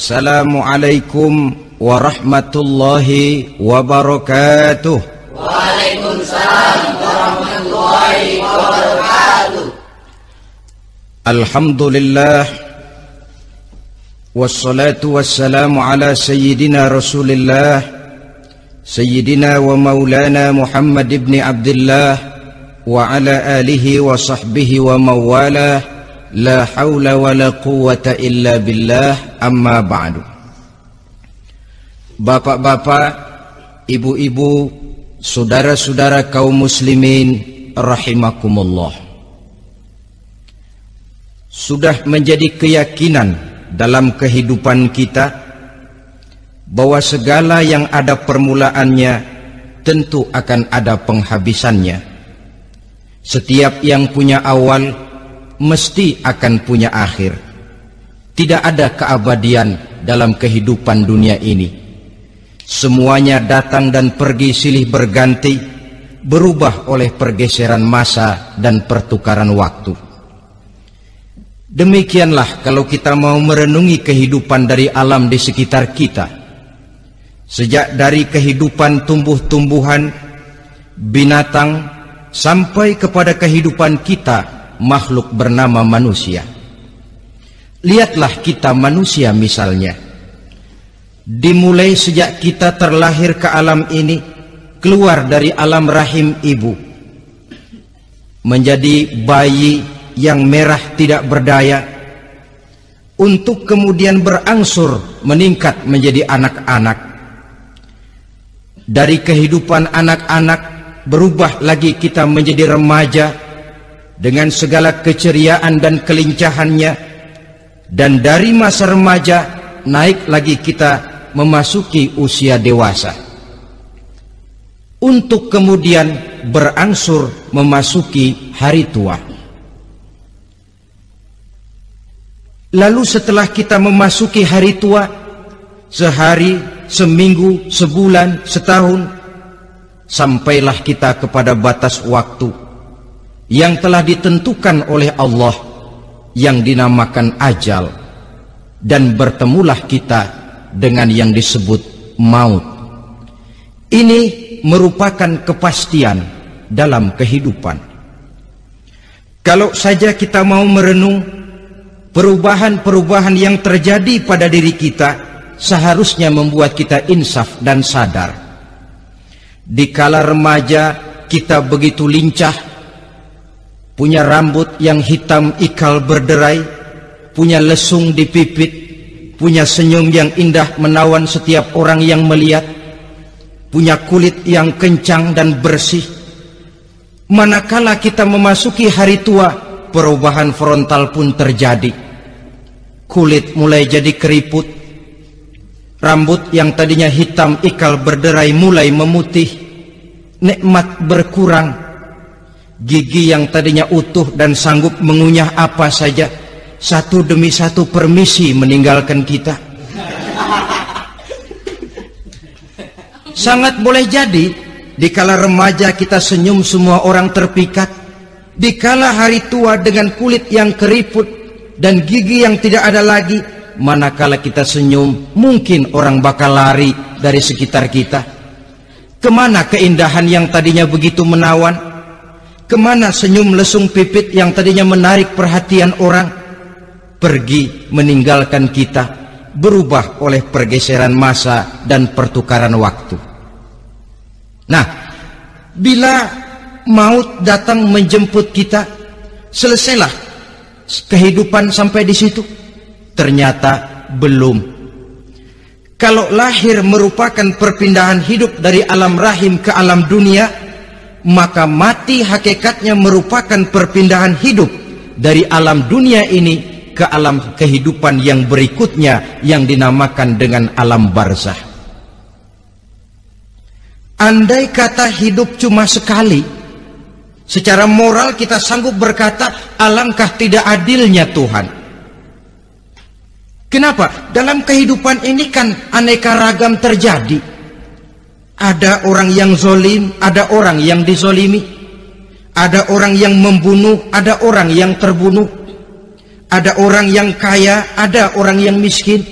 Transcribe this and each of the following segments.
Assalamualaikum warahmatullahi wabarakatuh. Waalaikumsalam warahmatullahi wabarakatuh. Alhamdulillah wassalatu wassalamu ala sayyidina Rasulillah sayyidina wa maulana Muhammad ibn Abdullah wa ala alihi wa sahbihi wa mawalah. La haula wa la quwwata illa billah, amma ba'du. Bapak-bapak, ibu-ibu, saudara-saudara kaum muslimin rahimakumullah. Sudah menjadi keyakinan dalam kehidupan kita bahwa segala yang ada permulaannya tentu akan ada penghabisannya. Setiap yang punya awal mesti akan punya akhir. Tidak ada keabadian dalam kehidupan dunia ini. Semuanya datang dan pergi silih berganti, berubah oleh pergeseran masa dan pertukaran waktu. Demikianlah kalau kita mau merenungi kehidupan dari alam di sekitar kita. Sejak dari kehidupan tumbuh-tumbuhan, binatang, sampai kepada kehidupan kita, makhluk bernama manusia. Lihatlah kita manusia misalnya. Dimulai sejak kita terlahir ke alam ini, keluar dari alam rahim ibu, menjadi bayi yang merah tidak berdaya, untuk kemudian berangsur meningkat menjadi anak-anak. Dari kehidupan anak-anak berubah lagi kita menjadi remaja dengan segala keceriaan dan kelincahannya, dan dari masa remaja naik lagi kita memasuki usia dewasa, untuk kemudian berangsur memasuki hari tua. Lalu setelah kita memasuki hari tua, sehari, seminggu, sebulan, setahun, sampailah kita kepada batas waktu yang telah ditentukan oleh Allah, yang dinamakan ajal, dan bertemulah kita dengan yang disebut maut. Ini merupakan kepastian dalam kehidupan. Kalau saja kita mau merenung perubahan-perubahan yang terjadi pada diri kita, seharusnya membuat kita insaf dan sadar. Dikala remaja kita begitu lincah, punya rambut yang hitam ikal berderai, punya lesung di pipit, punya senyum yang indah menawan setiap orang yang melihat, punya kulit yang kencang dan bersih. Manakala kita memasuki hari tua, perubahan frontal pun terjadi. Kulit mulai jadi keriput, rambut yang tadinya hitam ikal berderai mulai memutih, nikmat berkurang. Gigi yang tadinya utuh dan sanggup mengunyah apa saja, satu demi satu permisi meninggalkan kita. Sangat boleh jadi dikala remaja kita senyum semua orang terpikat, dikala hari tua dengan kulit yang keriput dan gigi yang tidak ada lagi, manakala kita senyum mungkin orang bakal lari dari sekitar kita. Kemana keindahan yang tadinya begitu menawan? Kemana senyum lesung pipit yang tadinya menarik perhatian orang? Pergi meninggalkan kita, berubah oleh pergeseran masa dan pertukaran waktu. Nah, bila maut datang menjemput kita, selesailah kehidupan sampai di situ? Ternyata belum. Kalau lahir merupakan perpindahan hidup dari alam rahim ke alam dunia, maka mati hakikatnya merupakan perpindahan hidup dari alam dunia ini ke alam kehidupan yang berikutnya, yang dinamakan dengan alam barzah. Andai kata hidup cuma sekali, secara moral kita sanggup berkata, alangkah tidak adilnya Tuhan. Kenapa? Dalam kehidupan ini kan aneka ragam terjadi. Ada orang yang zolim, ada orang yang dizolimi. Ada orang yang membunuh, ada orang yang terbunuh. Ada orang yang kaya, ada orang yang miskin.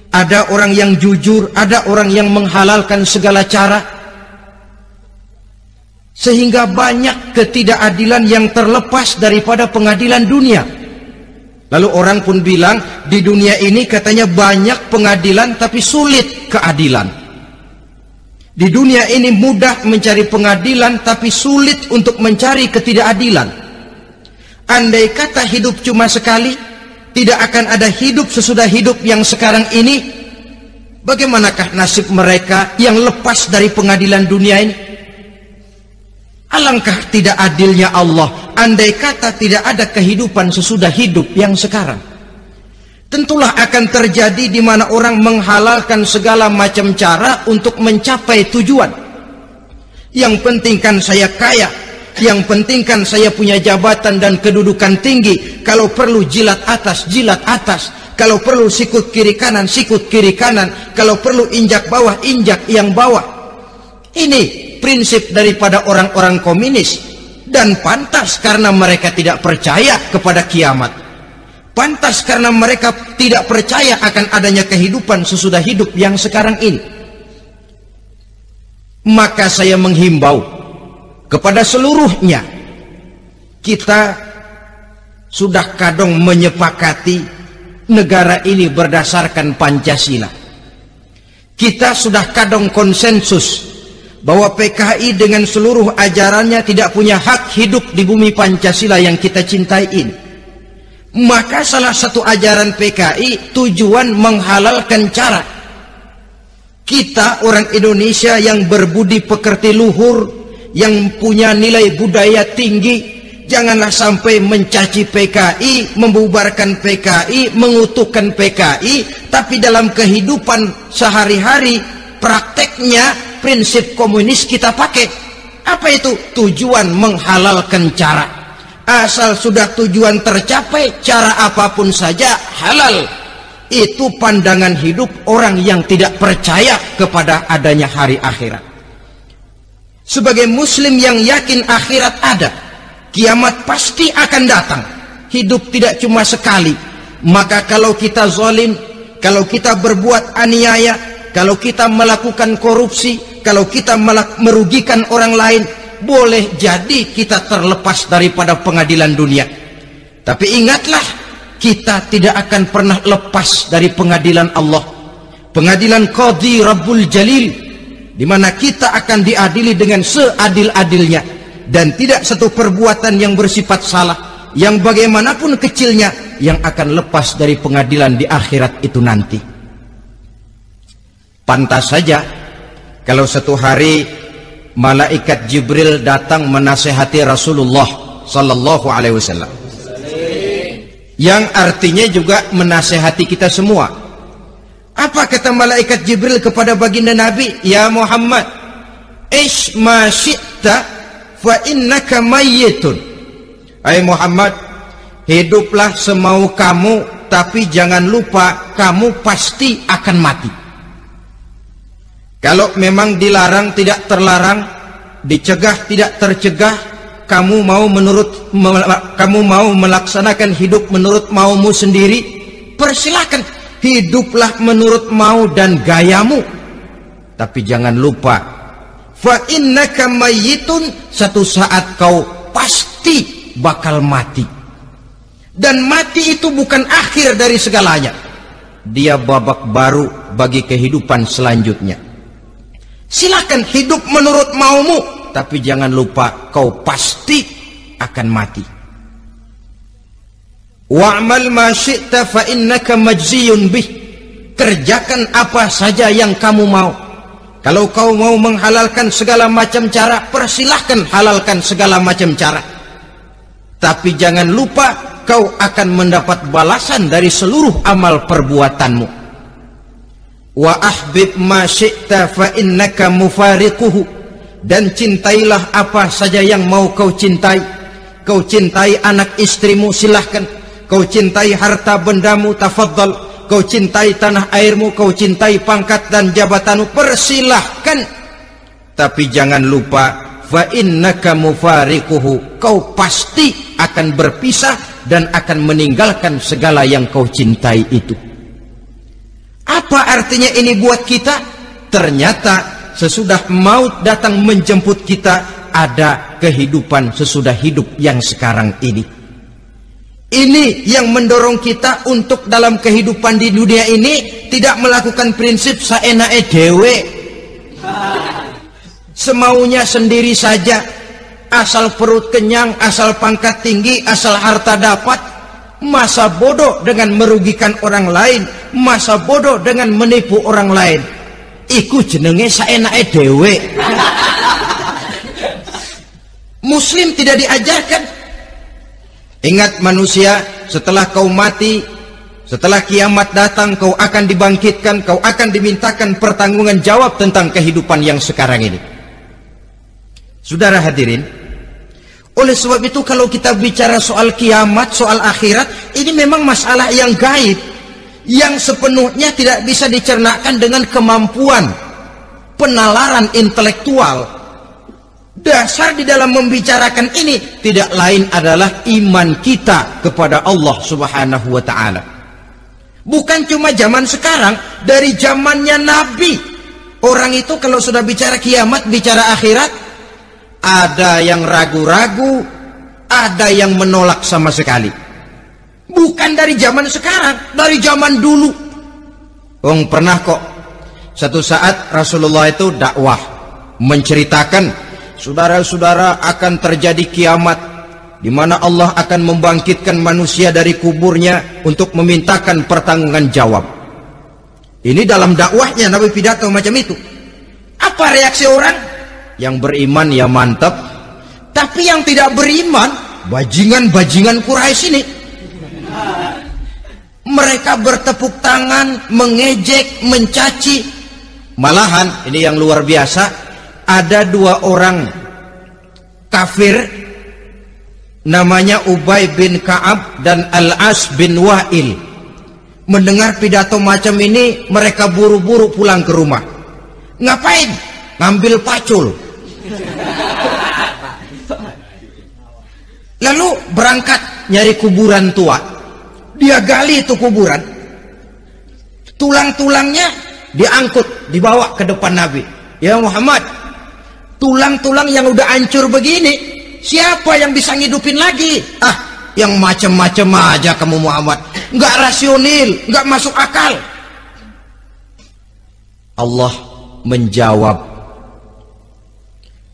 ada orang yang jujur, ada orang yang menghalalkan segala cara, sehingga banyak ketidakadilan yang terlepas daripada pengadilan dunia. Lalu orang pun bilang, di dunia ini katanya banyak pengadilan tapi sulit keadilan. Di dunia ini mudah mencari pengadilan tapi sulit untuk mencari ketidakadilan. Andai kata hidup cuma sekali, tidak akan ada hidup sesudah hidup yang sekarang ini. Bagaimanakah nasib mereka yang lepas dari pengadilan dunia ini? Alangkah tidak adilnya Allah andai kata tidak ada kehidupan sesudah hidup yang sekarang. Tentulah akan terjadi di mana orang menghalalkan segala macam cara untuk mencapai tujuan. Yang penting kan saya kaya, yang penting kan saya punya jabatan dan kedudukan tinggi. Kalau perlu jilat atas, jilat atas. Kalau perlu sikut kiri kanan, sikut kiri kanan. Kalau perlu injak bawah, injak yang bawah. Ini prinsip daripada orang-orang komunis, dan pantas karena mereka tidak percaya kepada kiamat. Pantas karena mereka tidak percaya akan adanya kehidupan sesudah hidup yang sekarang ini. Maka saya menghimbau kepada seluruhnya, kita sudah kadung menyepakati negara ini berdasarkan Pancasila. Kita sudah kadung konsensus bahwa PKI dengan seluruh ajarannya tidak punya hak hidup di bumi Pancasila yang kita cintai ini. Maka salah satu ajaran PKI tujuan menghalalkan cara. Kita orang Indonesia yang berbudi pekerti luhur, yang punya nilai budaya tinggi, janganlah sampai mencaci PKI, membubarkan PKI, mengutuhkan PKI, tapi dalam kehidupan sehari-hari prakteknya prinsip komunis kita pakai. Apa itu? Tujuan menghalalkan cara. Asal sudah tujuan tercapai, cara apapun saja halal. Itu pandangan hidup orang yang tidak percaya kepada adanya hari akhirat. Sebagai muslim yang yakin akhirat ada, kiamat pasti akan datang. Hidup tidak cuma sekali. Maka kalau kita zalim, kalau kita berbuat aniaya, kalau kita melakukan korupsi, kalau kita merugikan orang lain, boleh jadi kita terlepas daripada pengadilan dunia. Tapi ingatlah, kita tidak akan pernah lepas dari pengadilan Allah, pengadilan Qadhi Rabbul Jalil, di mana kita akan diadili dengan seadil-adilnya, dan tidak satu perbuatan yang bersifat salah, yang bagaimanapun kecilnya, yang akan lepas dari pengadilan di akhirat itu nanti. Pantas saja kalau satu hari malaikat Jibril datang menasihati Rasulullah sallallahu alaihi wasallam, yang artinya juga menasihati kita semua. Apa kata malaikat Jibril kepada baginda Nabi? Ya Muhammad, ish ma syi'ta fa innaka mayyitun. Hai Muhammad, hiduplah semau kamu, tapi jangan lupa kamu pasti akan mati. Kalau memang dilarang tidak terlarang, dicegah tidak tercegah, kamu mau melaksanakan hidup menurut maumu sendiri, persilahkan, hiduplah menurut mau dan gayamu. Tapi jangan lupa, fa innaka mayyitun, satu saat kau pasti bakal mati. Dan mati itu bukan akhir dari segalanya, dia babak baru bagi kehidupan selanjutnya. Silakan hidup menurut maumu, tapi jangan lupa kau pasti akan mati. Wa'mal ma syi'ta fa innaka majziyun bih. Kerjakan apa saja yang kamu mau. Kalau kau mau menghalalkan segala macam cara, persilahkan halalkan segala macam cara. Tapi jangan lupa kau akan mendapat balasan dari seluruh amal perbuatanmu. Wa ahbib ma syi'ta fa innaka mufariquhu. Dan cintailah apa saja yang mau kau cintai. Kau cintai anak istrimu, silahkan. Kau cintai harta bendamu, tafadhal. Kau cintai tanah airmu, kau cintai pangkat dan jabatanmu, persilahkan. Tapi jangan lupa, fa innaka mufariquhu, kau pasti akan berpisah dan akan meninggalkan segala yang kau cintai itu. Apa Apa artinya ini buat kita? Ternyata sesudah maut datang menjemput kita, ada kehidupan sesudah hidup yang sekarang ini. Ini yang mendorong kita untuk dalam kehidupan di dunia ini tidak melakukan prinsip saenake dhewe, semaunya sendiri saja, asal perut kenyang, asal pangkat tinggi, asal harta dapat. Masa bodoh dengan merugikan orang lain, masa bodoh dengan menipu orang lain. Iku jenenge saenake dhewe. Muslim tidak diajarkan. Ingat manusia, setelah kau mati, setelah kiamat datang, kau akan dibangkitkan, kau akan dimintakan pertanggungan jawab tentang kehidupan yang sekarang ini. Saudara hadirin, oleh sebab itu kalau kita bicara soal kiamat, soal akhirat, ini memang masalah yang gaib, yang sepenuhnya tidak bisa dicernakan dengan kemampuan penalaran intelektual. Dasar di dalam membicarakan ini tidak lain adalah iman kita kepada Allah Subhanahu wa ta'ala. Bukan cuma zaman sekarang, dari zamannya Nabi. Orang itu kalau sudah bicara kiamat, bicara akhirat, ada yang ragu-ragu, ada yang menolak sama sekali. Bukan dari zaman sekarang, dari zaman dulu. Pernah kok satu saat Rasulullah itu dakwah menceritakan, saudara-saudara, akan terjadi kiamat di mana Allah akan membangkitkan manusia dari kuburnya untuk memintakan pertanggungan jawab. Ini dalam dakwahnya Nabi pidato macam itu. Apa reaksi orang? Yang beriman ya mantap, tapi yang tidak beriman, bajingan-bajingan Quraisy ini, mereka bertepuk tangan, mengejek, mencaci. Malahan ini yang luar biasa, ada dua orang kafir namanya Ubay bin Ka'ab dan Al-As bin Wa'il. Mendengar pidato macam ini, mereka buru-buru pulang ke rumah. Ngapain? Ngambil pacul. Lalu berangkat nyari kuburan tua. Dia gali itu kuburan, tulang-tulangnya diangkut, dibawa ke depan Nabi. Ya Muhammad, tulang-tulang yang udah hancur begini, siapa yang bisa ngidupin lagi? Yang macam-macam aja kamu Muhammad, nggak rasional, nggak masuk akal. Allah menjawab.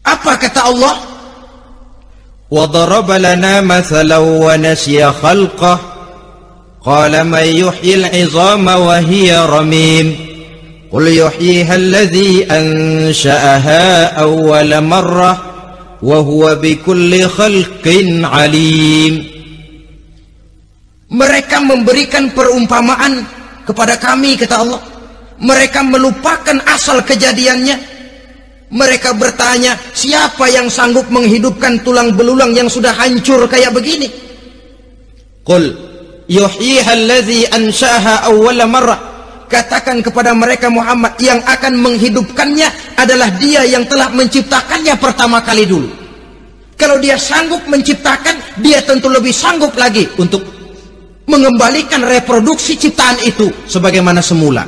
Apa kata Allah? وَضَرَبَ لَنَا مَثَلًا وَنَسِيَ خَلْقَهُ قَالَ مَنْ يُحْيِي الْعِظَامَ وَهِيَ رَمِيمٌ قُلْ يُحْيِيهَا الَّذِي أَنْشَأَهَا أَوَّلَ مَرَّةٍ وَهُوَ بِكُلِّ خَلْقٍ عَلِيمٌ. Mereka memberikan perumpamaan kepada kami, kata Allah. Mereka melupakan asal kejadiannya. Mereka bertanya, siapa yang sanggup menghidupkan tulang belulang yang sudah hancur kayak begini? Qul yuhyiha allazi ansha'aha awwala marrah. Katakan kepada mereka Muhammad, yang akan menghidupkannya adalah dia yang telah menciptakannya pertama kali dulu. Kalau dia sanggup menciptakan, dia tentu lebih sanggup lagi untuk mengembalikan reproduksi ciptaan itu sebagaimana semula.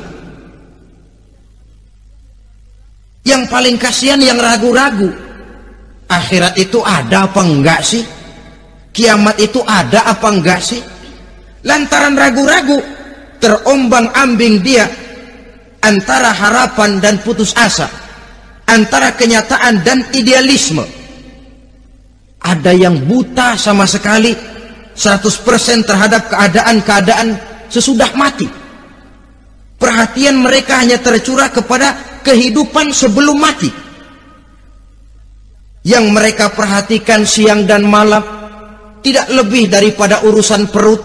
Yang paling kasihan yang ragu-ragu. Akhirat itu ada apa enggak sih? Kiamat itu ada apa enggak sih? Lantaran ragu-ragu, terombang-ambing dia antara harapan dan putus asa, antara kenyataan dan idealisme. Ada yang buta sama sekali 100% terhadap keadaan-keadaan sesudah mati. Perhatian mereka hanya tercurah kepada kehidupan sebelum mati. Yang mereka perhatikan siang dan malam tidak lebih daripada urusan perut.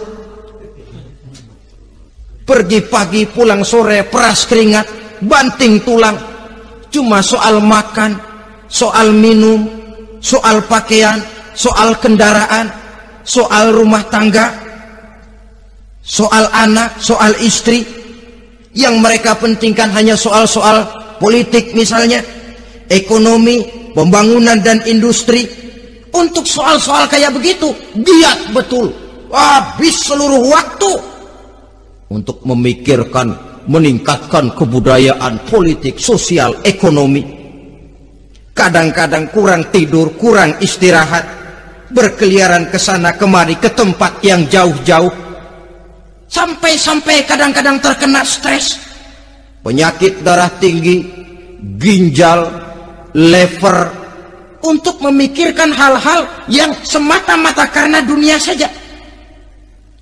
Pergi pagi, pulang sore, peras keringat, banting tulang. Cuma soal makan, soal minum, soal pakaian, soal kendaraan, soal rumah tangga, soal anak, soal istri. Yang mereka pentingkan hanya soal-soal politik misalnya, ekonomi, pembangunan dan industri. Untuk soal-soal kayak begitu, giat betul, habis seluruh waktu untuk memikirkan meningkatkan kebudayaan, politik, sosial, ekonomi. Kadang-kadang kurang tidur, kurang istirahat, berkeliaran ke sana kemari ke tempat yang jauh-jauh, sampai kadang-kadang terkena stres, penyakit darah tinggi, ginjal, lever, untuk memikirkan hal-hal yang semata-mata karena dunia saja.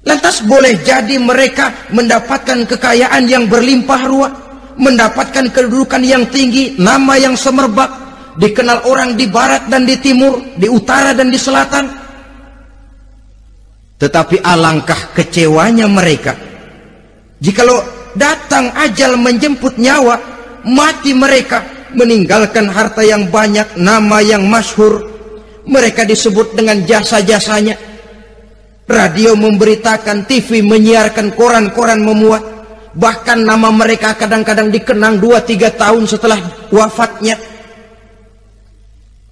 Lantas boleh jadi mereka mendapatkan kekayaan yang berlimpah ruah, mendapatkan kedudukan yang tinggi, nama yang semerbak, dikenal orang di barat dan di timur, di utara dan di selatan. Tetapi alangkah kecewanya mereka jikalau datang ajal menjemput nyawa, mati mereka, meninggalkan harta yang banyak, nama yang masyhur. Mereka disebut dengan jasa-jasanya. Radio memberitakan, TV menyiarkan, koran-koran memuat. Bahkan nama mereka kadang-kadang dikenang 2-3 tahun setelah wafatnya.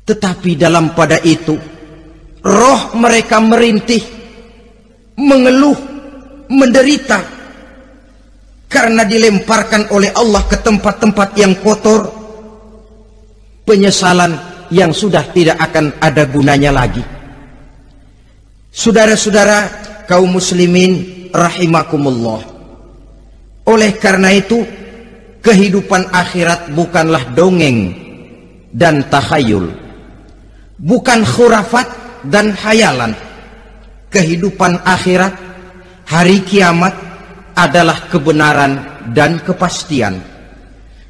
Tetapi dalam pada itu, roh mereka merintih, mengeluh, menderita, karena dilemparkan oleh Allah ke tempat-tempat yang kotor, penyesalan yang sudah tidak akan ada gunanya lagi. Saudara-saudara kaum muslimin rahimakumullah, oleh karena itu kehidupan akhirat bukanlah dongeng dan takhayul, bukan khurafat dan khayalan. Kehidupan akhirat, hari kiamat adalah kebenaran dan kepastian.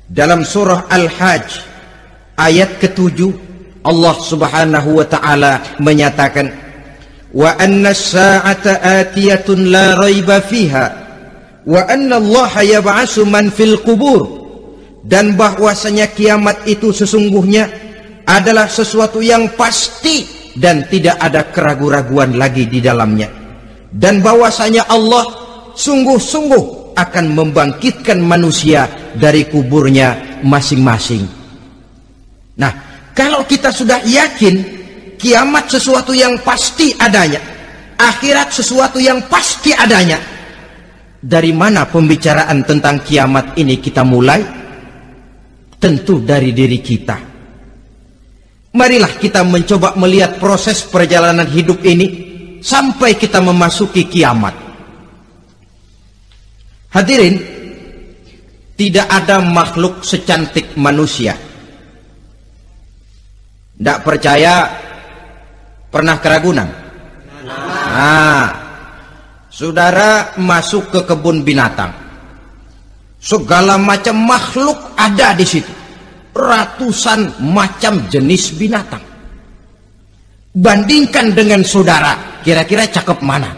Dalam surah Al-Hajj ayat ke-7, Allah Subhanahu wa taala menyatakan, wa anna as-sa'ata atiyatun la raiba fiha wa anna Allah yab'atsu man fil qubur, dan bahwasanya kiamat itu sesungguhnya adalah sesuatu yang pasti dan tidak ada keraguan-raguan lagi di dalamnya, dan bahwasanya Allah sungguh-sungguh akan membangkitkan manusia dari kuburnya masing-masing. Nah, kalau kita sudah yakin kiamat sesuatu yang pasti adanya, akhirat sesuatu yang pasti adanya, dari mana pembicaraan tentang kiamat ini kita mulai? Tentu dari diri kita. Marilah kita mencoba melihat proses perjalanan hidup ini sampai kita memasuki kiamat. Hadirin, tidak ada makhluk secantik manusia. Tidak percaya, pernah ke Ragunan? Nah, saudara masuk ke kebun binatang, segala macam makhluk ada di situ, ratusan macam jenis binatang. Bandingkan dengan saudara, kira-kira cakep mana?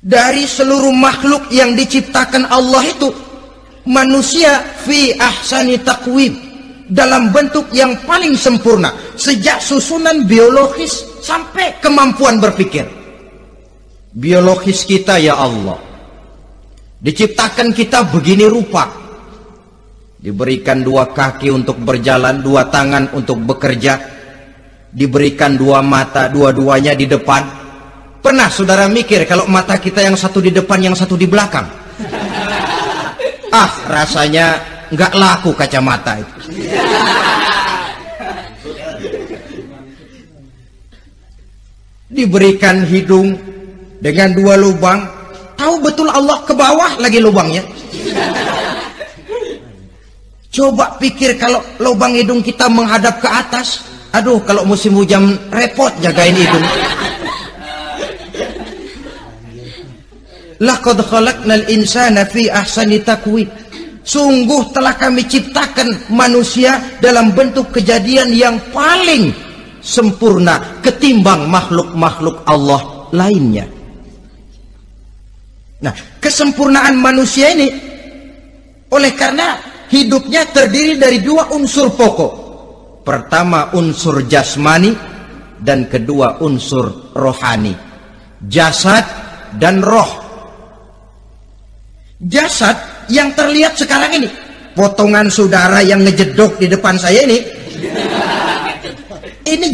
Dari seluruh makhluk yang diciptakan Allah itu, manusia fi ahsani taqwim, dalam bentuk yang paling sempurna, sejak susunan biologis sampai kemampuan berpikir. Biologis kita, ya Allah, diciptakan kita begini rupa, diberikan 2 kaki untuk berjalan, 2 tangan untuk bekerja, diberikan 2 mata, dua-duanya di depan. Pernah saudara mikir kalau mata kita yang satu di depan, yang satu di belakang? Ah, rasanya nggak laku kacamata itu. Diberikan hidung dengan 2 lubang, tahu betul Allah ke bawah lagi lubangnya. Coba pikir kalau lubang hidung kita menghadap ke atas, aduh, kalau musim hujan repot jagain hidung. Laqad khalaqnal insana fi ahsani taqwim. Sungguh telah kami ciptakan manusia dalam bentuk kejadian yang paling sempurna ketimbang makhluk-makhluk Allah lainnya. Nah, kesempurnaan manusia ini oleh karena hidupnya terdiri dari 2 unsur pokok. Pertama unsur jasmani dan kedua unsur rohani, jasad dan roh. Jasad yang terlihat sekarang ini, potongan saudara yang ngejedok di depan saya ini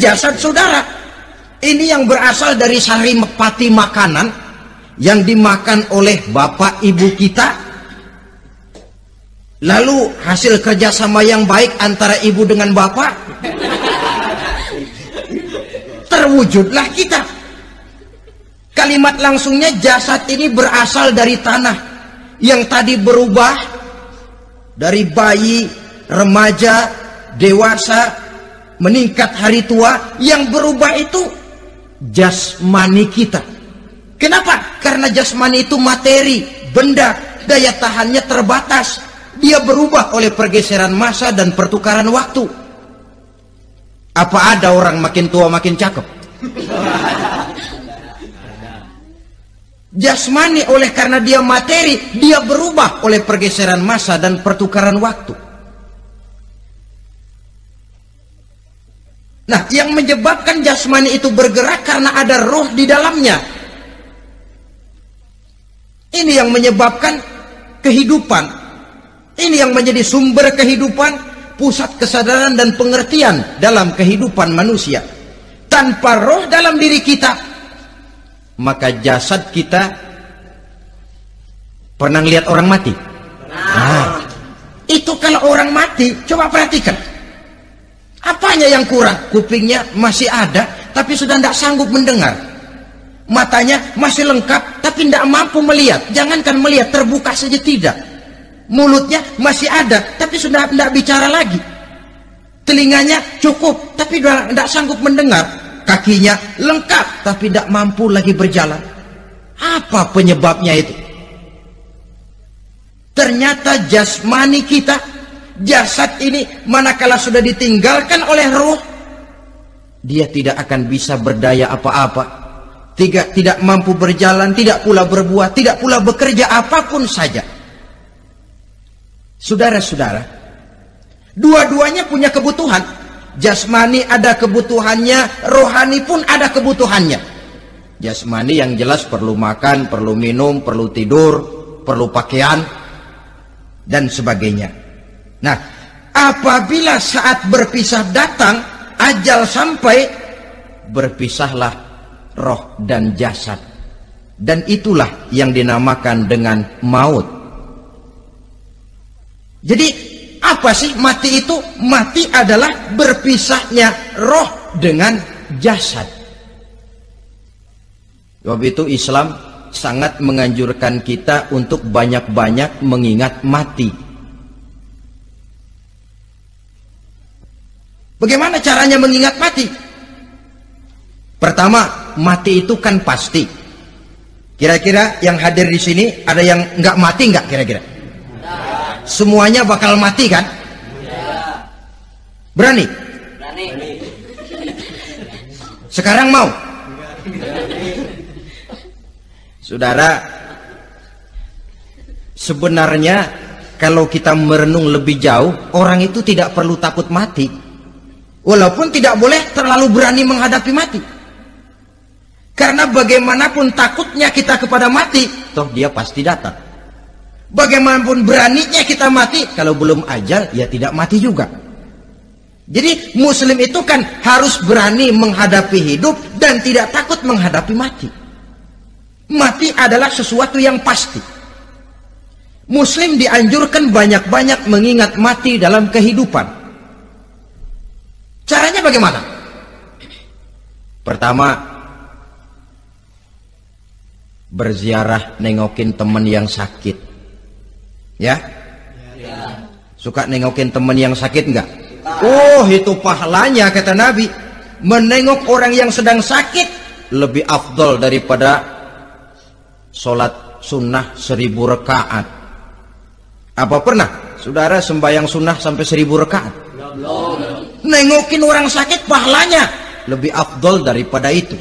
jasad saudara. Ini yang berasal dari saripati makanan yang dimakan oleh bapak ibu kita. Lalu hasil kerjasama yang baik antara ibu dengan bapak, terwujudlah kita. Kalimat langsungnya, jasad ini berasal dari tanah yang tadi berubah dari bayi, remaja, dewasa, meningkat hari tua. Yang berubah itu jasmani kita. Kenapa? Karena jasmani itu materi, benda, daya tahannya terbatas. Dia berubah oleh pergeseran masa dan pertukaran waktu. Apa ada orang makin tua makin cakep? Jasmani oleh karena dia materi, dia berubah oleh pergeseran masa dan pertukaran waktu. Nah, yang menyebabkan jasmani itu bergerak karena ada roh di dalamnya. Ini yang menyebabkan kehidupan. Ini yang menjadi sumber kehidupan, pusat kesadaran dan pengertian dalam kehidupan manusia. Tanpa roh dalam diri kita, maka jasad kita, pernah lihat orang mati? Nah, itu kalau orang mati, coba perhatikan. Apanya yang kurang? Kupingnya masih ada, tapi sudah tidak sanggup mendengar. Matanya masih lengkap, tapi tidak mampu melihat. Jangankan melihat, terbuka saja tidak. Mulutnya masih ada, tapi sudah tidak bicara lagi. Telinganya cukup, tapi sudah tidak sanggup mendengar. Kakinya lengkap, tapi tidak mampu lagi berjalan. Apa penyebabnya itu? Ternyata jasmani kita, jasad ini, manakala sudah ditinggalkan oleh roh, dia tidak akan bisa berdaya apa-apa. Tidak mampu berjalan, tidak pula berbuat, tidak pula bekerja apapun saja. Saudara-saudara, dua-duanya punya kebutuhan. Jasmani ada kebutuhannya, rohani pun ada kebutuhannya. Jasmani yang jelas perlu makan, perlu minum, perlu tidur, perlu pakaian, dan sebagainya. Nah, apabila saat berpisah datang, ajal sampai, berpisahlah roh dan jasad. Dan itulah yang dinamakan dengan maut. Jadi apa sih mati itu? Mati adalah berpisahnya roh dengan jasad. Sebab itu Islam sangat menganjurkan kita untuk banyak-banyak mengingat mati. Bagaimana caranya mengingat mati? Pertama, mati itu kan pasti. Kira-kira yang hadir di sini ada yang nggak mati nggak kira-kira? Semuanya bakal mati kan? Berani? Berani. Sekarang mau? Saudara, sebenarnya kalau kita merenung lebih jauh, orang itu tidak perlu takut mati. Walaupun tidak boleh terlalu berani menghadapi mati. Karena bagaimanapun takutnya kita kepada mati, toh dia pasti datang. Bagaimanapun beraninya kita mati, kalau belum ajal ya tidak mati juga. Jadi muslim itu kan harus berani menghadapi hidup dan tidak takut menghadapi mati. Mati adalah sesuatu yang pasti. Muslim dianjurkan banyak-banyak mengingat mati dalam kehidupan. Caranya bagaimana? Pertama, berziarah nengokin teman yang sakit. Ya? Suka nengokin teman yang sakit enggak? Oh, itu pahalanya kata Nabi. Menengok orang yang sedang sakit lebih afdol daripada sholat sunnah 1000 rakaat. Apa pernah saudara sembahyang sunnah sampai 1000 rakaat? Nengokin orang sakit pahalanya lebih afdol daripada itu.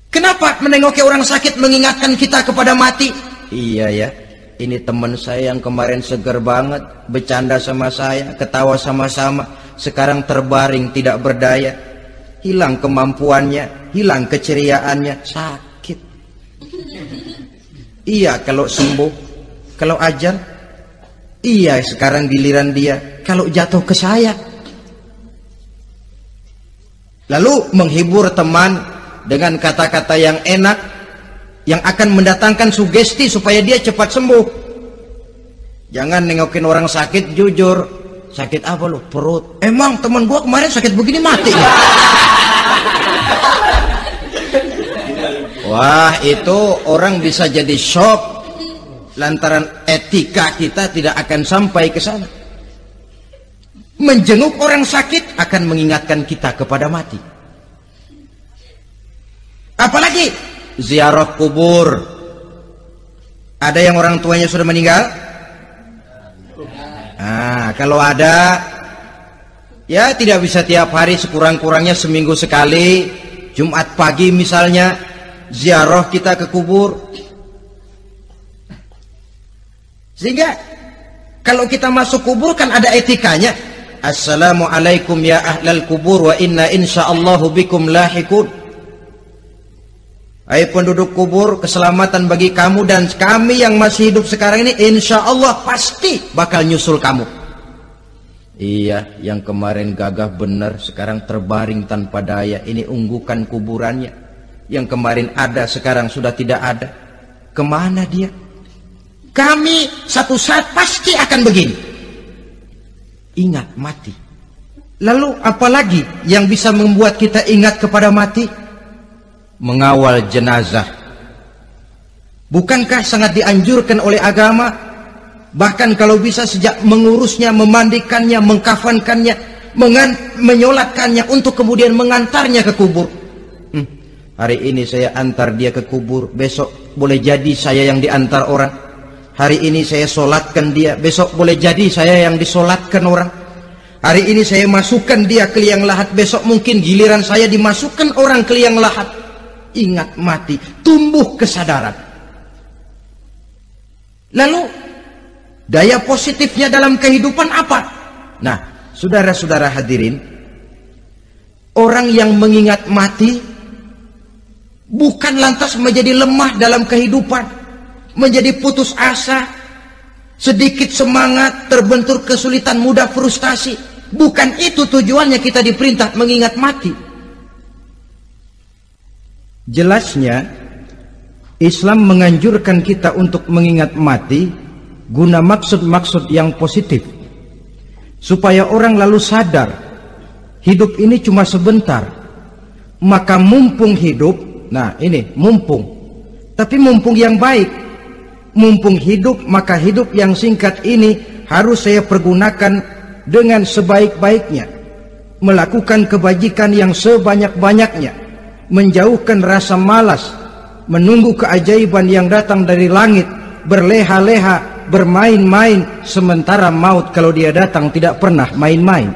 Kenapa menengoki orang sakit mengingatkan kita kepada mati? Iya ya, ini teman saya yang kemarin seger banget, bercanda sama saya, ketawa sama-sama, sekarang terbaring tidak berdaya, hilang kemampuannya, hilang keceriaannya, sakit. Iya kalau sembuh, kalau ajal, iya sekarang giliran dia, kalau jatuh ke saya. lalu menghibur teman dengan kata-kata yang enak yang akan mendatangkan sugesti supaya dia cepat sembuh. Jangan nengokin orang sakit jujur, sakit apa lu? Perut. Emang teman gua kemarin sakit begini mati ya? Wah, itu orang bisa jadi shock lantaran etika kita tidak akan sampai ke sana. Menjenguk orang sakit akan mengingatkan kita kepada mati. Apalagi ziarah kubur. Ada yang orang tuanya sudah meninggal? Nah, kalau ada, ya tidak bisa tiap hari, sekurang-kurangnya seminggu sekali. Jumat pagi misalnya, ziarah kita ke kubur. Sehingga kalau kita masuk kubur kan ada etikanya. Assalamualaikum ya ahlal kubur wa inna insyaallahu bikum lahikun. Hai penduduk kubur, keselamatan bagi kamu dan kami yang masih hidup sekarang ini insya Allah pasti bakal nyusul kamu. Iya, yang kemarin gagah benar sekarang terbaring tanpa daya. Ini unggukan kuburannya. Yang kemarin ada sekarang sudah tidak ada. Kemana dia? Kami satu saat pasti akan begini. Ingat mati. Lalu apalagi yang bisa membuat kita ingat kepada mati? Mengawal jenazah. Bukankah sangat dianjurkan oleh agama? Bahkan kalau bisa sejak mengurusnya, memandikannya, mengkafankannya, menyolatkannya untuk kemudian mengantarnya ke kubur. Hari ini saya antar dia ke kubur, besok boleh jadi saya yang diantar orang. Hari ini saya solatkan dia, besok boleh jadi saya yang disolatkan orang. Hari ini saya masukkan dia ke liang lahat, besok mungkin giliran saya dimasukkan orang ke liang lahat. Ingat mati, tumbuh kesadaran. Lalu daya positifnya dalam kehidupan apa? Nah, saudara-saudara hadirin, orang yang mengingat mati bukan lantas menjadi lemah dalam kehidupan, menjadi putus asa, sedikit semangat, terbentur kesulitan, mudah frustasi. Bukan itu tujuannya kita diperintah mengingat mati. Jelasnya Islam menganjurkan kita untuk mengingat mati guna maksud-maksud yang positif, supaya orang lalu sadar hidup ini cuma sebentar. Maka mumpung hidup, nah ini mumpung, tapi mumpung yang baik. Mumpung hidup, maka hidup yang singkat ini harus saya pergunakan dengan sebaik-baiknya, melakukan kebajikan yang sebanyak-banyaknya, menjauhkan rasa malas, menunggu keajaiban yang datang dari langit, berleha-leha, bermain-main, sementara maut kalau dia datang tidak pernah main-main.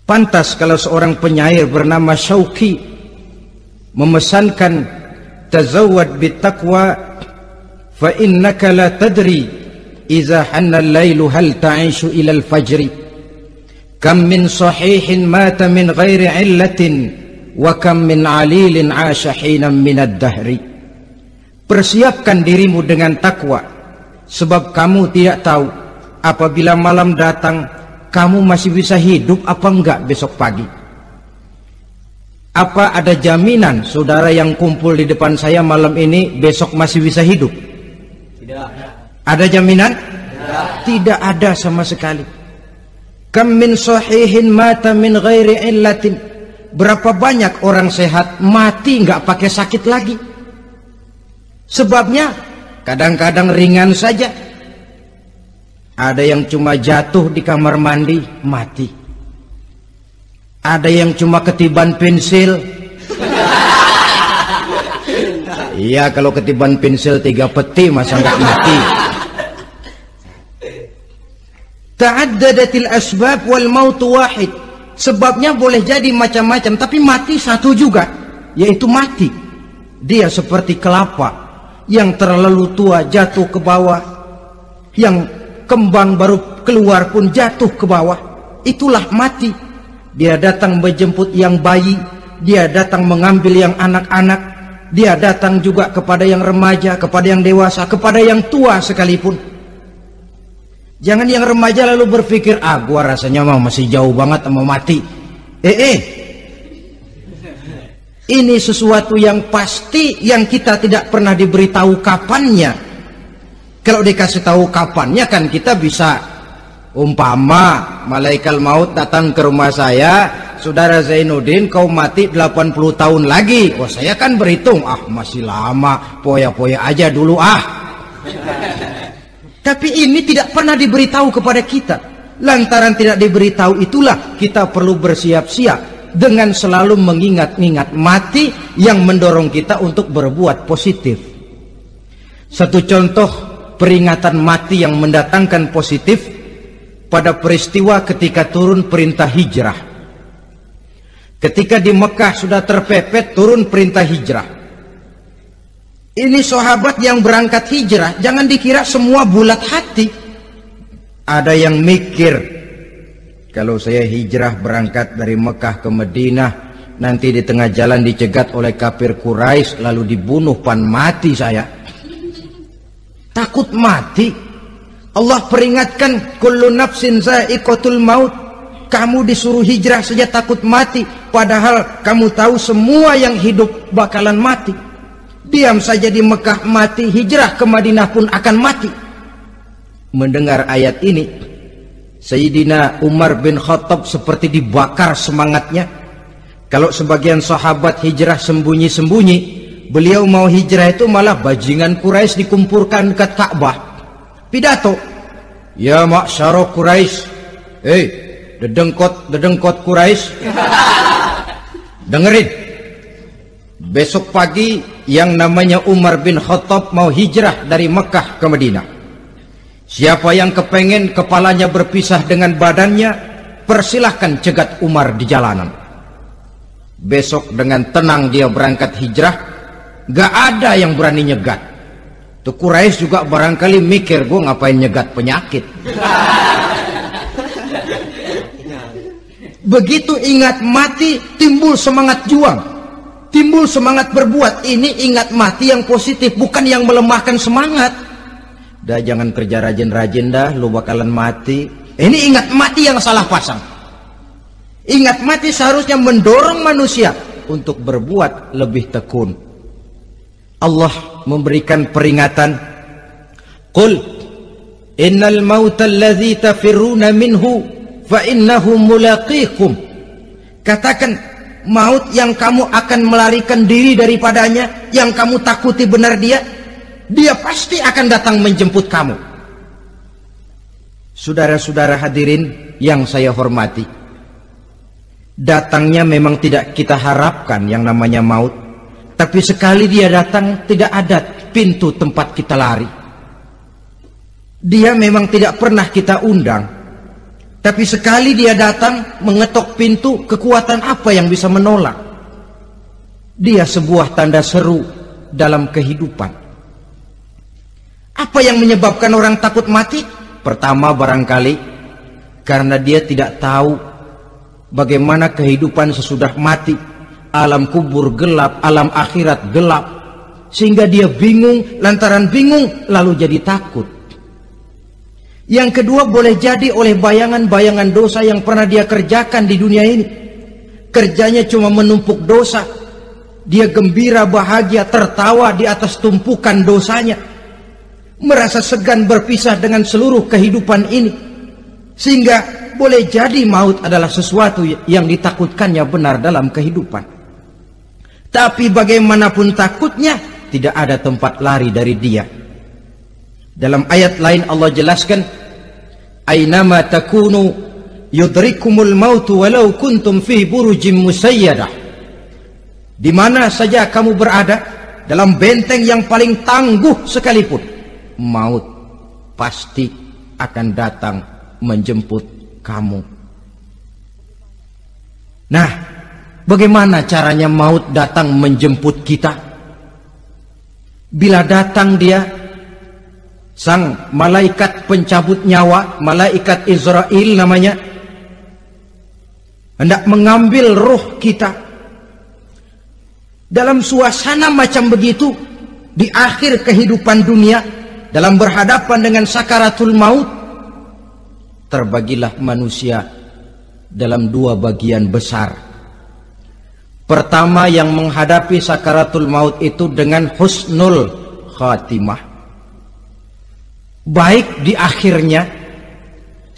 Pantas kalau seorang penyair bernama Syauqi memesankan, tazawwad bittaqwa fa innaka la tadri idza hanna al-lailu hal ta'ishu ila al-fajri, kam min sahihin mata min ghairi illatin wa kam min alilin 'asha hinan min ad-dahri. Persiapkan dirimu dengan takwa, sebab kamu tidak tahu apabila malam datang kamu masih bisa hidup apa enggak besok pagi. Apa ada jaminan saudara yang kumpul di depan saya malam ini besok masih bisa hidup? Tidak. Ada jaminan? Tidak ada sama sekali. Kam min sahihin mata min ghairi illatin. Berapa banyak orang sehat mati nggak pakai sakit lagi. Sebabnya kadang-kadang ringan saja. Ada yang cuma jatuh di kamar mandi mati. Ada yang cuma ketiban pensil. Iya, kalau ketiban pensil 3 peti masa nggak mati. Ta'addadatil asbab wal mautu wahid. Sebabnya boleh jadi macam-macam, tapi mati satu juga, yaitu mati. Dia seperti kelapa yang terlalu tua jatuh ke bawah, yang kembang baru keluar pun jatuh ke bawah. Itulah mati. Dia datang menjemput yang bayi, dia datang mengambil yang anak-anak, dia datang juga kepada yang remaja, kepada yang dewasa, kepada yang tua sekalipun. Jangan yang remaja lalu berpikir, gua rasanya masih jauh banget mau mati. Ini sesuatu yang pasti yang kita tidak pernah diberitahu kapannya. Kalau dikasih tahu kapannya kan kita bisa, umpama malaikat maut datang ke rumah saya, saudara Zainuddin kau mati 80 tahun lagi. Wah, saya kan berhitung, masih lama, poya-poya aja dulu Tapi ini tidak pernah diberitahu kepada kita. Lantaran tidak diberitahu itulah kita perlu bersiap-siap dengan selalu mengingat-ingat mati yang mendorong kita untuk berbuat positif. Satu contoh peringatan mati yang mendatangkan positif pada peristiwa ketika turun perintah hijrah. Ketika di Mekah sudah terpepet turun perintah hijrah. Ini sahabat yang berangkat hijrah, jangan dikira semua bulat hati. Ada yang mikir, kalau saya hijrah berangkat dari Mekah ke Madinah, nanti di tengah jalan dicegat oleh kafir Quraisy lalu dibunuh, mati saya. Takut mati. Allah peringatkan, kullu nafsin za'iqatul maut. Kamu disuruh hijrah saja takut mati, padahal kamu tahu semua yang hidup bakalan mati. Diam saja di Mekah mati, hijrah ke Madinah pun akan mati. Mendengar ayat ini, Sayyidina Umar bin Khattab seperti dibakar semangatnya. Kalau sebagian sahabat hijrah sembunyi-sembunyi, beliau mau hijrah itu malah bajingan Quraisy dikumpulkan dekat Ka'bah. Pidato, ya ma'syara Quraisy, dedengkot Quraisy, dengerin. Besok pagi yang namanya Umar bin Khattab mau hijrah dari Mekah ke Madinah. Siapa yang kepengen kepalanya berpisah dengan badannya, persilahkan cegat Umar di jalanan. Besok dengan tenang dia berangkat hijrah, gak ada yang berani nyegat. Tuh Quraisy juga barangkali mikir, gue ngapain nyegat penyakit. Begitu ingat mati, timbul semangat juang, timbul semangat berbuat. Ini ingat mati yang positif, bukan yang melemahkan semangat. Dah jangan kerja rajin-rajin dah, lu bakalan mati. Ini ingat mati yang salah pasang. Ingat mati seharusnya mendorong manusia untuk berbuat lebih tekun. Allah memberikan peringatan, qul innal mautal ladzi tafirruna minhu fa innahu mulaqikum. Katakan, maut yang kamu akan melarikan diri daripadanya, yang kamu takuti benar dia pasti akan datang menjemput kamu. Saudara-saudara hadirin yang saya hormati, datangnya memang tidak kita harapkan yang namanya maut, tapi sekali dia datang tidak ada pintu tempat kita lari. Dia memang tidak pernah kita undang, tapi sekali dia datang mengetok pintu, kekuatan apa yang bisa menolak? Dia sebuah tanda seru dalam kehidupan. Apa yang menyebabkan orang takut mati? Pertama barangkali karena dia tidak tahu bagaimana kehidupan sesudah mati. Alam kubur gelap, alam akhirat gelap, sehingga dia bingung. Lantaran bingung lalu jadi takut. Yang kedua boleh jadi oleh bayangan-bayangan dosa yang pernah dia kerjakan di dunia ini. Kerjanya cuma menumpuk dosa. Dia gembira, bahagia, tertawa di atas tumpukan dosanya. Merasa segan berpisah dengan seluruh kehidupan ini, sehingga boleh jadi maut adalah sesuatu yang ditakutkannya benar dalam kehidupan. Tapi bagaimanapun takutnya, tidak ada tempat lari dari dia. Dalam ayat lain Allah jelaskan, ainama takunu yudrikumul mautu walau kuntum fi burujim musayyadah. Di mana saja kamu berada, dalam benteng yang paling tangguh sekalipun, maut pasti akan datang menjemput kamu. Nah, bagaimana caranya maut datang menjemput kita? Bila datang dia, sang malaikat pencabut nyawa, malaikat Israel namanya, hendak mengambil roh kita. Dalam suasana macam begitu, di akhir kehidupan dunia, dalam berhadapan dengan sakaratul maut, terbagilah manusia dalam dua bagian besar. Pertama, yang menghadapi sakaratul maut itu dengan husnul khatimah, baik di akhirnya,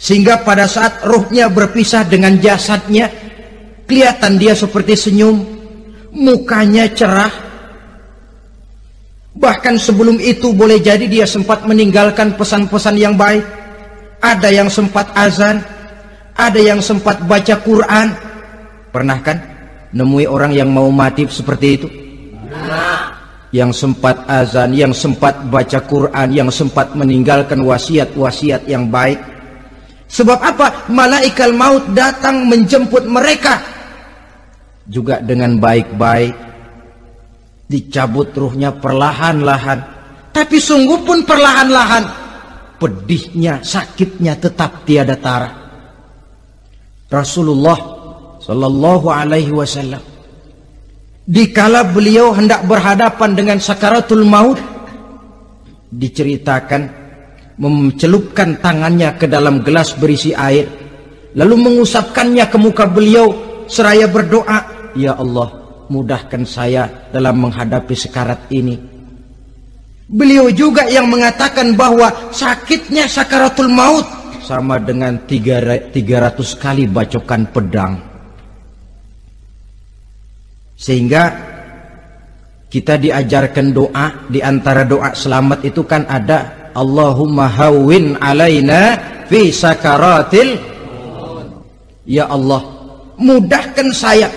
sehingga pada saat ruhnya berpisah dengan jasadnya, kelihatan dia seperti senyum, mukanya cerah. Bahkan sebelum itu boleh jadi dia sempat meninggalkan pesan-pesan yang baik. Ada yang sempat azan, ada yang sempat baca Quran. Pernah kan nemui orang yang mau mati seperti itu? Yang sempat azan, yang sempat baca Quran, yang sempat meninggalkan wasiat-wasiat yang baik. Sebab apa? Malaikat maut datang menjemput mereka juga dengan baik-baik. Dicabut ruhnya perlahan-lahan, tapi sungguh pun perlahan-lahan. Pedihnya, sakitnya tetap tiada tara. Rasulullah Sallallahu Alaihi Wasallam, dikala beliau hendak berhadapan dengan sakaratul maut, diceritakan mencelupkan tangannya ke dalam gelas berisi air, lalu mengusapkannya ke muka beliau seraya berdoa, "Ya Allah, mudahkan saya dalam menghadapi sekarat ini." Beliau juga yang mengatakan bahwa sakitnya sakaratul maut sama dengan 300 kali bacokan pedang. Sehingga kita diajarkan doa, di antara doa selamat itu kan ada Allahumma hawwin alaina fi sakaratil, ya Allah, mudahkan saya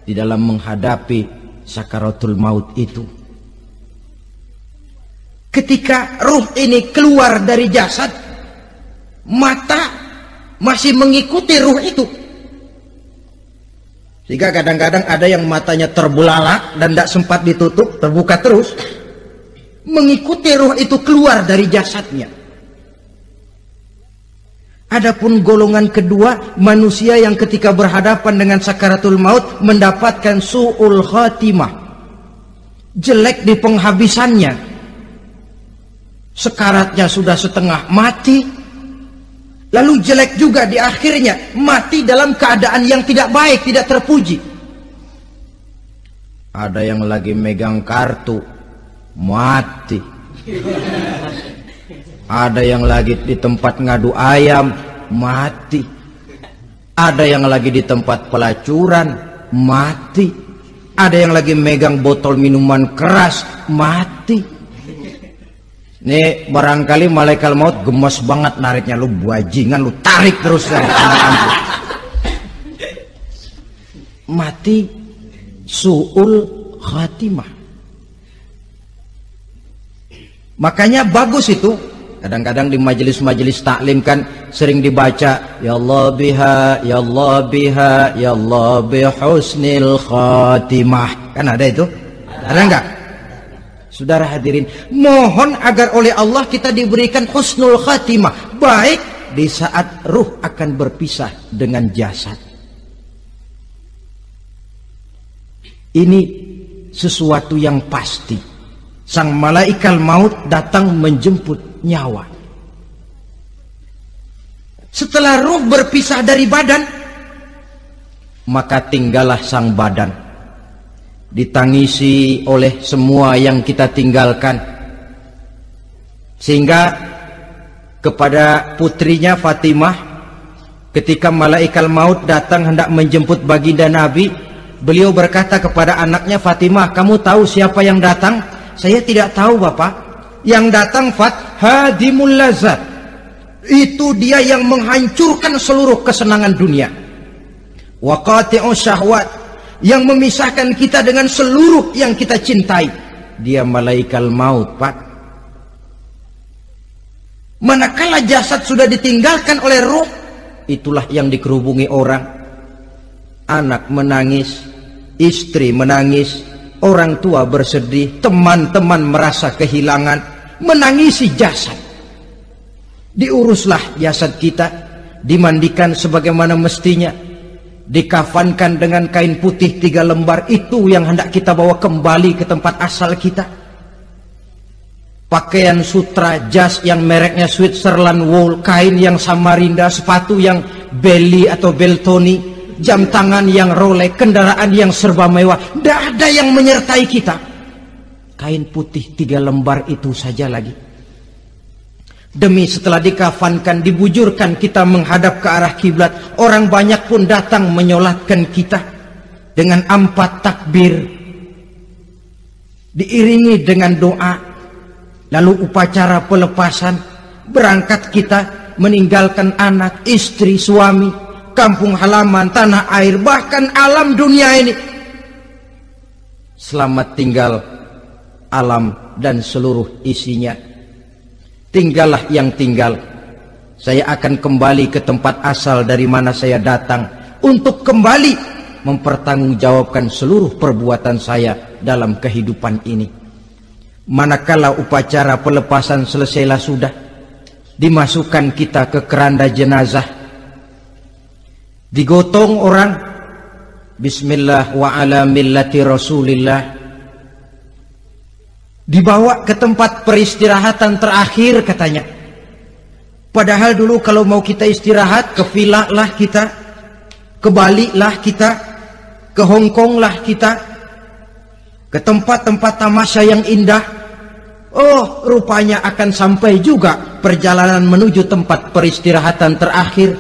di dalam menghadapi sakaratul maut itu. Ketika ruh ini keluar dari jasad, mata masih mengikuti ruh itu. Sehingga kadang-kadang ada yang matanya terbelalak dan tidak sempat ditutup, terbuka terus, mengikuti ruh itu keluar dari jasadnya. Adapun golongan kedua, manusia yang ketika berhadapan dengan sakaratul maut mendapatkan su'ul khatimah, jelek di penghabisannya. Sekaratnya sudah setengah mati, lalu jelek juga di akhirnya, mati dalam keadaan yang tidak baik, tidak terpuji. Ada yang lagi megang kartu, mati. Ada yang lagi di tempat ngadu ayam, mati. Ada yang lagi di tempat pelacuran, mati. Ada yang lagi megang botol minuman keras, mati. Nih barangkali malaikat maut gemes banget nariknya, lu bajingan, lu tarik terus kan. Mati su'ul khatimah. Makanya bagus itu. Kadang-kadang di majelis-majelis taklim kan sering dibaca, ya Allah biha, ya Allah biha, ya Allah bihusnil khatimah. Kan ada itu? Ada enggak? Saudara hadirin, mohon agar oleh Allah kita diberikan husnul khatimah, baik di saat ruh akan berpisah dengan jasad. Ini sesuatu yang pasti. Sang malaikat maut datang menjemput nyawa. Setelah ruh berpisah dari badan, maka tinggallah sang badan, ditangisi oleh semua yang kita tinggalkan. Sehingga kepada putrinya Fatimah, ketika malaikat maut datang hendak menjemput baginda Nabi, beliau berkata kepada anaknya, Fatimah, kamu tahu siapa yang datang? Saya tidak tahu, Bapak. Yang datang hadimul lazat, itu dia yang menghancurkan seluruh kesenangan dunia, wa qati'u syahwat, yang memisahkan kita dengan seluruh yang kita cintai. Dia malaikat maut, Pak. Manakala jasad sudah ditinggalkan oleh ruh, itulah yang dikerubungi orang. Anak menangis, istri menangis, orang tua bersedih, teman-teman merasa kehilangan, menangisi jasad. Diuruslah jasad kita, dimandikan sebagaimana mestinya, dikafankan dengan kain putih 3 lembar, itu yang hendak kita bawa kembali ke tempat asal kita. Pakaian sutra, jas yang mereknya Switzerland wool, kain yang Samarinda, sepatu yang Belly atau Beltoni, jam tangan yang Rolex, kendaraan yang serba mewah. Tidak ada yang menyertai kita. Kain putih 3 lembar itu saja lagi. Demi setelah dikafankan, dibujurkan kita menghadap ke arah kiblat, orang banyak pun datang menyolatkan kita dengan 4 takbir, diiringi dengan doa. Lalu upacara pelepasan, berangkat kita meninggalkan anak, istri, suami, kampung halaman, tanah air, bahkan alam dunia ini. Selamat tinggal alam dan seluruh isinya. Tinggallah yang tinggal. Saya akan kembali ke tempat asal dari mana saya datang, untuk kembali mempertanggungjawabkan seluruh perbuatan saya dalam kehidupan ini. Manakala upacara pelepasan selesailah sudah, dimasukkan kita ke keranda jenazah, digotong orang, bismillah wa ala millati rasulillah, dibawa ke tempat peristirahatan terakhir katanya. Padahal dulu kalau mau kita istirahat, ke villa lah kita, ke Bali lah kita, ke Hong Kong lah kita, ke tempat-tempat tamasya yang indah. Oh, rupanya akan sampai juga perjalanan menuju tempat peristirahatan terakhir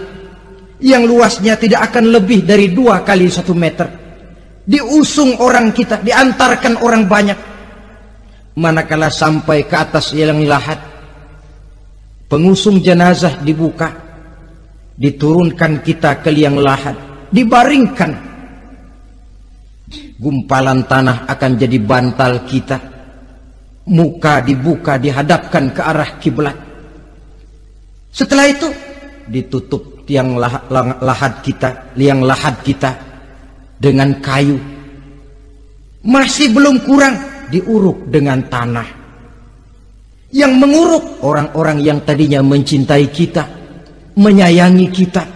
yang luasnya tidak akan lebih dari 2 kali 1 meter. Diusung orang kita, diantarkan orang banyak. Manakala sampai ke atas liang lahat, pengusung jenazah dibuka, diturunkan kita ke liang lahat, dibaringkan. Gumpalan tanah akan jadi bantal kita. Muka dibuka, dihadapkan ke arah kiblat. Setelah itu ditutup liang lahat kita dengan kayu. Masih belum kurang, diuruk dengan tanah. Yang menguruk orang-orang yang tadinya mencintai kita, menyayangi kita.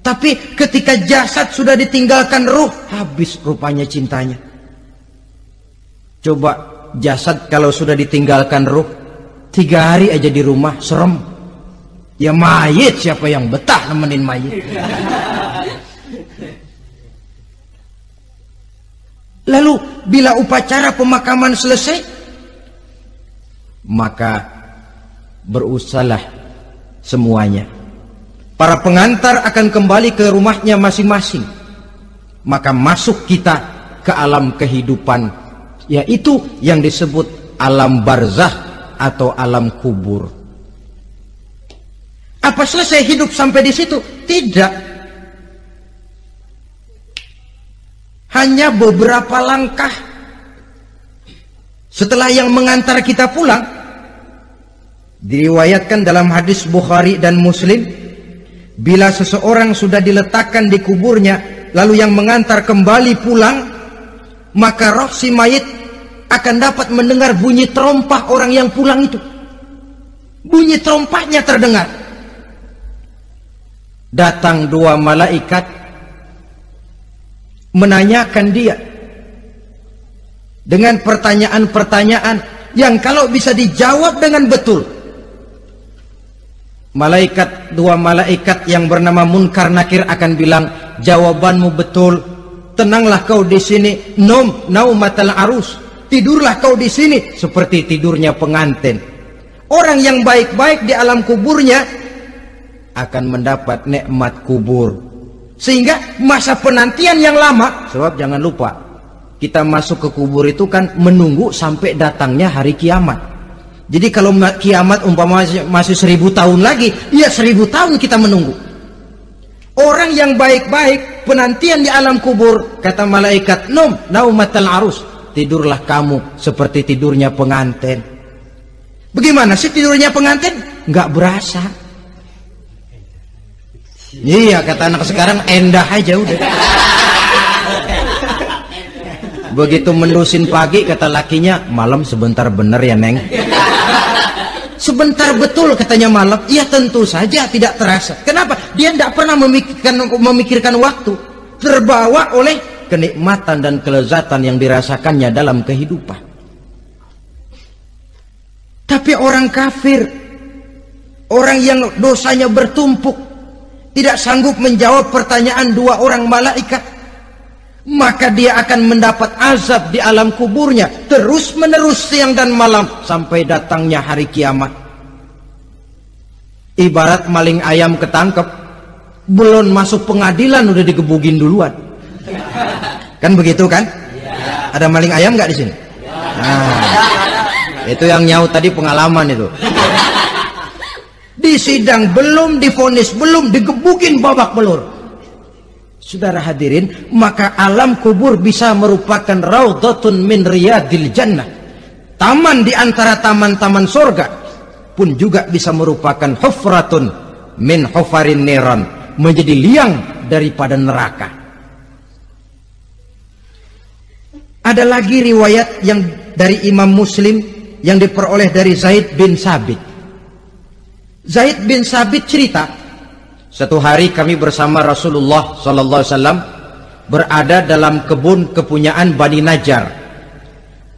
Tapi ketika jasad sudah ditinggalkan ruh, habis rupanya cintanya. Coba jasad kalau sudah ditinggalkan ruh, 3 hari aja di rumah, serem. Ya mayit, siapa yang betah nemenin mayit? Lalu bila upacara pemakaman selesai, maka berusahalah semuanya. Para pengantar akan kembali ke rumahnya masing-masing. Maka masuk kita ke alam kehidupan, yaitu yang disebut alam barzakh atau alam kubur. Apa selesai hidup sampai di situ? Tidak. Hanya beberapa langkah setelah yang mengantar kita pulang. Diriwayatkan dalam hadis Bukhari dan Muslim, bila seseorang sudah diletakkan di kuburnya, lalu yang mengantar kembali pulang, maka roh si mayit akan dapat mendengar bunyi terompah orang yang pulang itu. Bunyi terompahnya terdengar. Datang 2 malaikat menanyakan dia dengan pertanyaan-pertanyaan yang kalau bisa dijawab dengan betul. 2 malaikat yang bernama Munkar Nakir akan bilang, jawabanmu betul. Tenanglah kau di sini, naumatal arus. Tidurlah kau di sini seperti tidurnya pengantin. Orang yang baik-baik di alam kuburnya akan mendapat nikmat kubur. Sehingga masa penantian yang lama, sebab jangan lupa, kita masuk ke kubur itu kan menunggu sampai datangnya hari kiamat. Jadi kalau kiamat umpama masih 1000 tahun lagi, ya 1000 tahun kita menunggu. Orang yang baik-baik penantian di alam kubur, kata malaikat, naumatal arus. Tidurlah kamu seperti tidurnya pengantin. Bagaimana sih tidurnya pengantin? Nggak berasa. Iya, kata anak sekarang, endah aja udah. Begitu mendusin pagi, kata lakinya, malam sebentar bener ya Neng. Sebentar betul katanya malam. Ya tentu saja tidak terasa. Kenapa? Dia tidak pernah memikirkan waktu. Terbawa oleh kenikmatan dan kelezatan yang dirasakannya dalam kehidupan. Tapi orang kafir, orang yang dosanya bertumpuk, tidak sanggup menjawab pertanyaan dua orang malaikat, maka dia akan mendapat azab di alam kuburnya terus menerus siang dan malam sampai datangnya hari kiamat. Ibarat maling ayam ketangkep, belum masuk pengadilan udah digebugin duluan. Kan begitu kan? Ada maling ayam nggak di sini? Nah, itu yang nyaut tadi pengalaman itu. Di sidang belum divonis, belum digebukin babak belur. Saudara hadirin, maka alam kubur bisa merupakan raudhatun min riyadil jannah, taman di antara taman-taman surga, pun juga bisa merupakan hufratun min hufarin niran, menjadi liang daripada neraka. Ada lagi riwayat yang dari Imam Muslim yang diperoleh dari Zaid bin Sabit. Zaid bin Sabit cerita, satu hari kami bersama Rasulullah SAW berada dalam kebun kepunyaan Bani Najjar.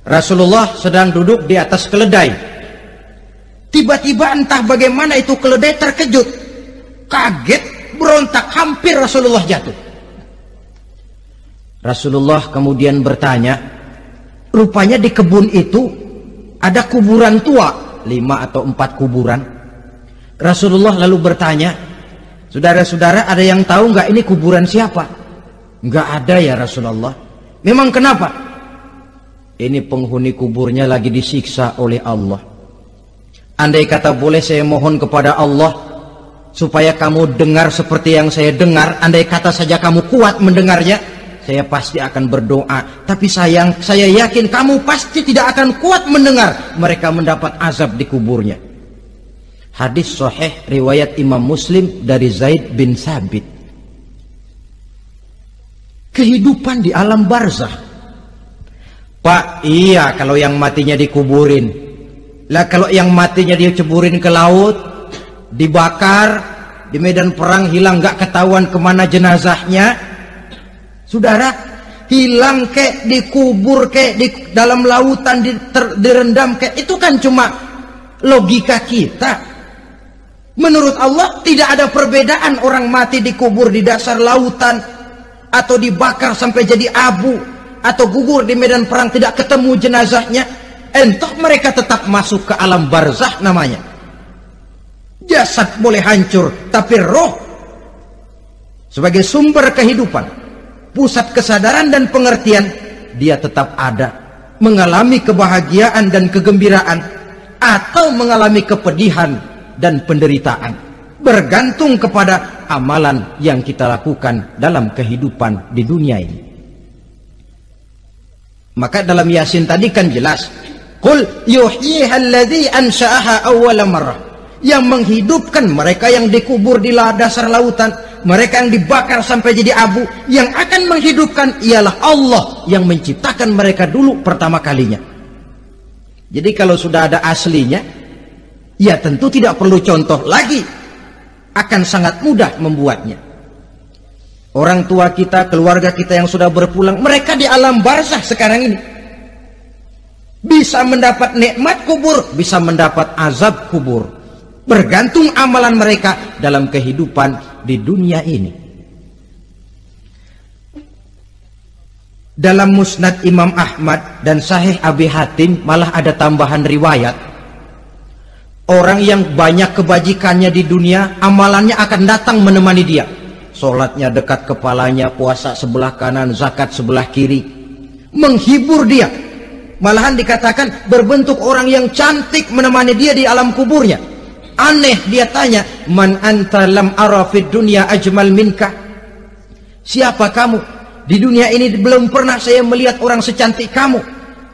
Rasulullah sedang duduk di atas keledai. Tiba-tiba entah bagaimana itu keledai terkejut, kaget, berontak, hampir Rasulullah jatuh. Rasulullah kemudian bertanya, rupanya di kebun itu ada kuburan tua, 5 atau 4 kuburan. Rasulullah lalu bertanya, saudara-saudara ada yang tahu nggak ini kuburan siapa? Nggak ada ya Rasulullah. Memang kenapa? Ini penghuni kuburnya lagi disiksa oleh Allah. Andai kata boleh saya mohon kepada Allah supaya kamu dengar seperti yang saya dengar, andai kata saja kamu kuat mendengarnya, saya pasti akan berdoa. Tapi sayang, saya yakin kamu pasti tidak akan kuat mendengar mereka mendapat azab di kuburnya. Hadis sahih riwayat Imam Muslim dari Zaid bin Sabit. Kehidupan di alam barzah. Pak, iya kalau yang matinya dikuburin. Lah kalau yang matinya dia ceburin ke laut, dibakar, di medan perang hilang gak ketahuan kemana jenazahnya. Saudara, hilang kek, dikubur kek, di dalam lautan direndam kek, itu kan cuma logika kita. Menurut Allah tidak ada perbedaan orang mati dikubur di dasar lautan atau dibakar sampai jadi abu atau gugur di medan perang tidak ketemu jenazahnya. Entah mereka tetap masuk ke alam barzah namanya. Jasad boleh hancur, tapi roh sebagai sumber kehidupan, pusat kesadaran dan pengertian, dia tetap ada, mengalami kebahagiaan dan kegembiraan atau mengalami kepedihan dan penderitaan, bergantung kepada amalan yang kita lakukan dalam kehidupan di dunia ini. Maka dalam Yasin tadi kan jelas, qul yuhyiha alladzi ansha'aha awwala marrah, yang menghidupkan mereka yang dikubur di dasar lautan, mereka yang dibakar sampai jadi abu, yang akan menghidupkan ialah Allah yang menciptakan mereka dulu pertama kalinya. Jadi kalau sudah ada aslinya, ya tentu tidak perlu contoh lagi, akan sangat mudah membuatnya. Orang tua kita, keluarga kita yang sudah berpulang, mereka di alam barzah sekarang ini bisa mendapat nikmat kubur, bisa mendapat azab kubur, bergantung amalan mereka dalam kehidupan di dunia ini. Dalam Musnad Imam Ahmad dan Sahih Abi Hatim malah ada tambahan riwayat, orang yang banyak kebajikannya di dunia, amalannya akan datang menemani dia. Sholatnya dekat kepalanya, puasa sebelah kanan, zakat sebelah kiri, menghibur dia. Malahan dikatakan berbentuk orang yang cantik menemani dia di alam kuburnya. Aneh, dia tanya, man anta lam ara fid dunya ajmal minka. Siapa kamu? Di dunia ini belum pernah saya melihat orang secantik kamu.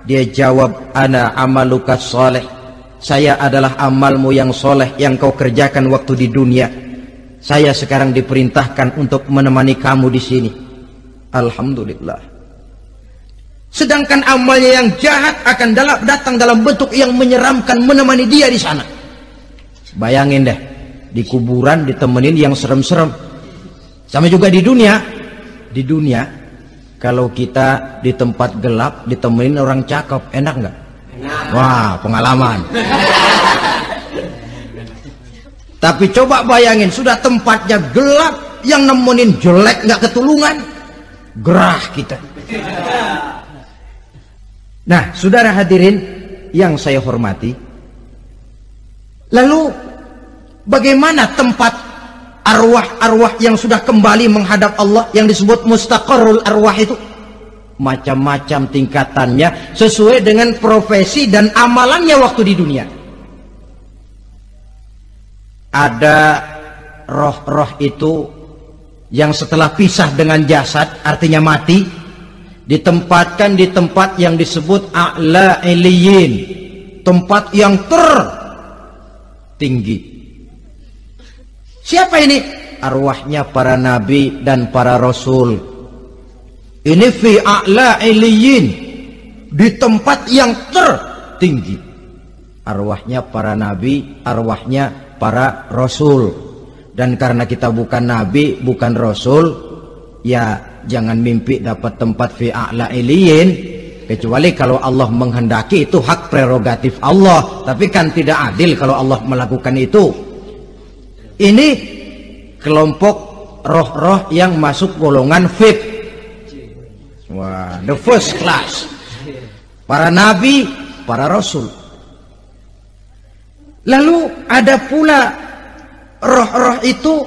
Dia jawab, ana amaluka soleh. Saya adalah amalmu yang soleh yang kau kerjakan waktu di dunia. Saya sekarang diperintahkan untuk menemani kamu di sini. Alhamdulillah. Sedangkan amalnya yang jahat akan datang dalam bentuk yang menyeramkan menemani dia di sana. Bayangin deh, di kuburan ditemenin yang serem-serem. Sama juga di dunia. Di dunia, kalau kita di tempat gelap ditemenin orang cakep, enak nggak? Wah, pengalaman. Tapi coba bayangin, sudah tempatnya gelap, yang nemenin jelek nggak ketulungan, gerah kita. Nah, saudara hadirin yang saya hormati, lalu bagaimana tempat arwah-arwah yang sudah kembali menghadap Allah yang disebut mustaqarrul arwah itu? Macam-macam tingkatannya sesuai dengan profesi dan amalannya waktu di dunia. Ada roh-roh itu yang setelah pisah dengan jasad, artinya mati, ditempatkan di tempat yang disebut a'la iliyin, tempat yang tertinggi. Siapa ini? Arwahnya para nabi dan para rasul. Ini fi a'la iliyin, di tempat yang tertinggi. Arwahnya para nabi, arwahnya para rasul. Dan karena kita bukan nabi, bukan rasul, ya jangan mimpi dapat tempat fi a'la iliyin, kecuali kalau Allah menghendaki. Itu hak prerogatif Allah, tapi kan tidak adil kalau Allah melakukan itu. Ini kelompok roh-roh yang masuk golongan VIP. Wah, the first class. Para nabi, para rasul. Lalu ada pula roh-roh itu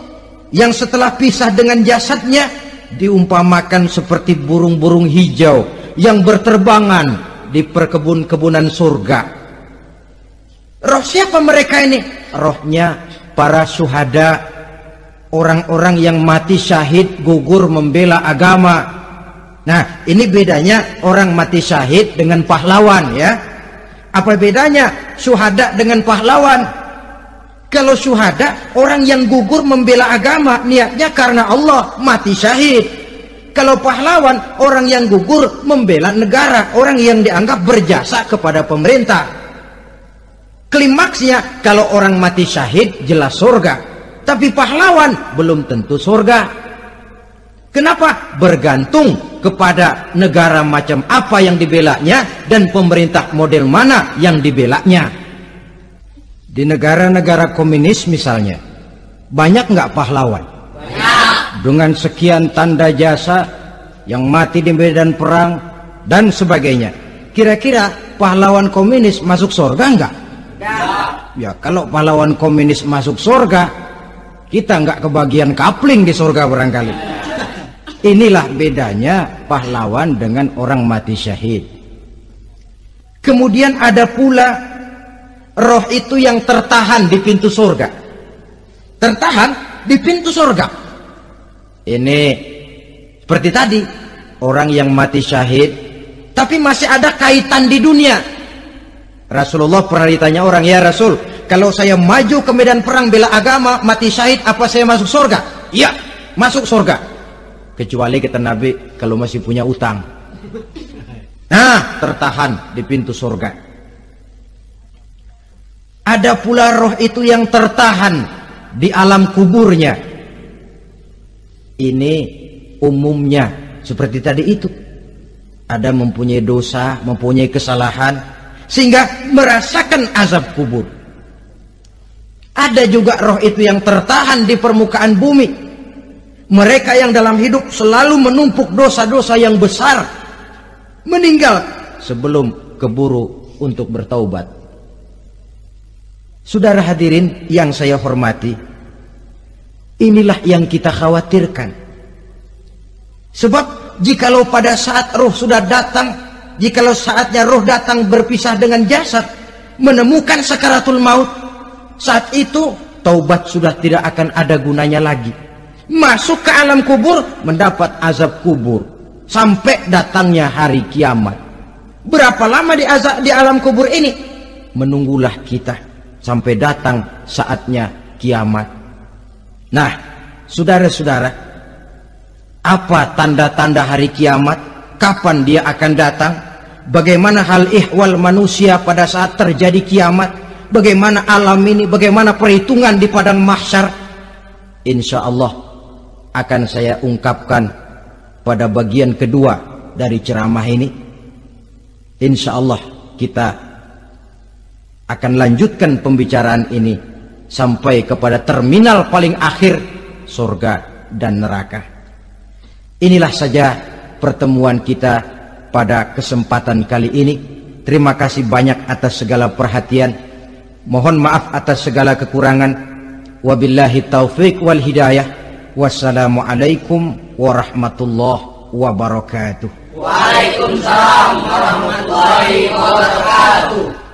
yang setelah pisah dengan jasadnya diumpamakan seperti burung-burung hijau yang berterbangan di perkebun-kebunan surga. Roh siapa mereka ini? Rohnya para syuhada, orang-orang yang mati syahid gugur membela agama. Nah, ini bedanya orang mati syahid dengan pahlawan, ya. Apa bedanya syuhada dengan pahlawan? Kalau syuhada, orang yang gugur membela agama, niatnya karena Allah, mati syahid. Kalau pahlawan, orang yang gugur membela negara, orang yang dianggap berjasa kepada pemerintah. Klimaksnya, kalau orang mati syahid jelas surga, tapi pahlawan belum tentu surga. Kenapa? Bergantung kepada negara macam apa yang dibelanya dan pemerintah model mana yang dibelanya. Di negara-negara komunis misalnya, banyak nggak pahlawan? Banyak. Dengan sekian tanda jasa yang mati di medan perang dan sebagainya. Kira-kira pahlawan komunis masuk surga nggak? Ya, kalau pahlawan komunis masuk surga, kita nggak kebagian kapling di surga barangkali. Inilah bedanya pahlawan dengan orang mati syahid. Kemudian ada pula roh itu yang tertahan di pintu surga. Tertahan di pintu surga. Ini seperti tadi, orang yang mati syahid tapi masih ada kaitan di dunia. Rasulullah pernah ditanya orang, ya Rasul, kalau saya maju ke medan perang bela agama, mati syahid, apa saya masuk surga? Iya, masuk surga. Kecuali kata Nabi, kalau masih punya utang. Nah, tertahan di pintu surga. Ada pula roh itu yang tertahan di alam kuburnya. Ini umumnya seperti tadi itu. Ada mempunyai dosa, mempunyai kesalahan, sehingga merasakan azab kubur. Ada juga roh itu yang tertahan di permukaan bumi. Mereka yang dalam hidup selalu menumpuk dosa-dosa yang besar, meninggal sebelum keburu untuk bertaubat. Saudara hadirin yang saya hormati, inilah yang kita khawatirkan. Sebab jikalau pada saat roh sudah datang, jikalau saatnya roh datang berpisah dengan jasad, menemukan sakaratul maut, saat itu taubat sudah tidak akan ada gunanya lagi. Masuk ke alam kubur, mendapat azab kubur sampai datangnya hari kiamat. Berapa lama di alam kubur ini? Menunggulah kita sampai datang saatnya kiamat. Nah, saudara-saudara, apa tanda-tanda hari kiamat? Kapan dia akan datang? Bagaimana hal ihwal manusia pada saat terjadi kiamat? Bagaimana alam ini? Bagaimana perhitungan di padang mahsyar? Insya Allah akan saya ungkapkan pada bagian kedua dari ceramah ini. Insya Allah kita akan lanjutkan pembicaraan ini sampai kepada terminal paling akhir, surga dan neraka. Inilah saja pertemuan kita pada kesempatan kali ini. Terima kasih banyak atas segala perhatian. Mohon maaf atas segala kekurangan. Wabillahi taufiq wal hidayah. Wassalamualaikum warahmatullahi wabarakatuh. Waalaikumsalam warahmatullahi wabarakatuh.